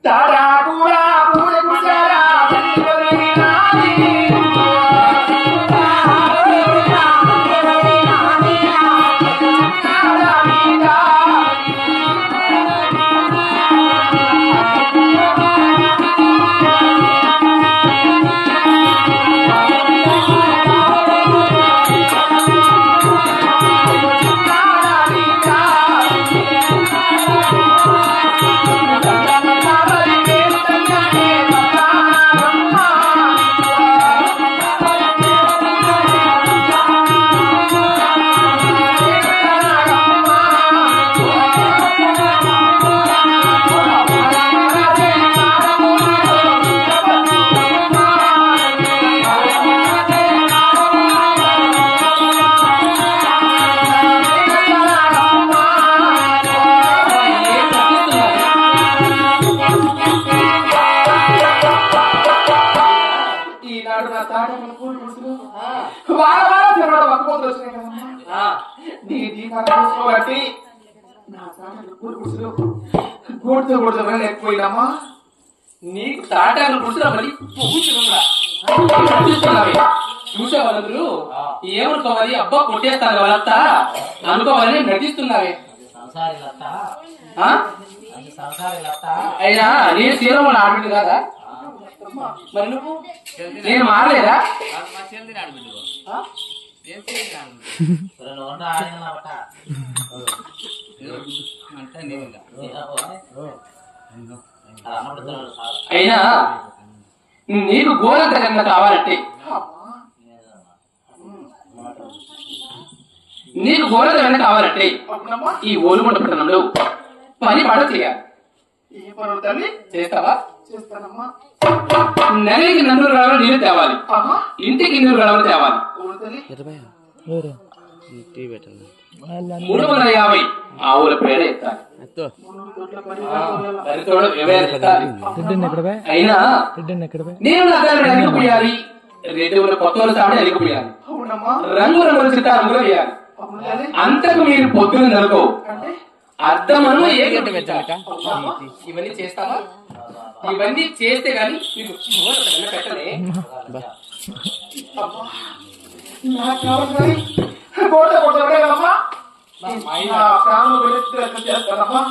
తారా కూడా పూల కుసారా ఎక్కువమ్మా నీకు తాటాలు కూర్చున్నా మరి చూసే వాళ్ళందరూ ఏమనుకోవాలి అబ్బా కొట్టేస్తారు వాళ్ళంతా అనుకోవాలని నటిస్తున్నావే అయినా నేను శ్రీరాములు ఆడబిడ్డు కాదా మరి నువ్వు నేను మారలేదా అయినా నీకు గోరంత కన్నా కావాలంటే నీకు గోరంత కన్నా కావాలంటే ఈ ఓలుగుంట పట్టణంలో పని పడ చేయాలి. చేస్తావా? నెలకి 400 గడవలు నీళ్ళు తేవాలి, ఇంటికి 200 గడవలు తేవాలి. 350 ఆవుల పేడ ఎత్తాలి. అయినా నేను అలిగిపోయాలి, రెడ్డి కొత్త సాడి అలిగిపోయాలి, రంగు రంగుల చిత్తారంగులు వేయాలి. అంతకు మీరు పొద్దున నలుకో అర్థమను ఏ గంట పెట్టాలట. ఇవన్నీ చేస్తావా? ఇవన్నీ చేస్తే గాని పెట్టలే. చేస్తానమ్మా.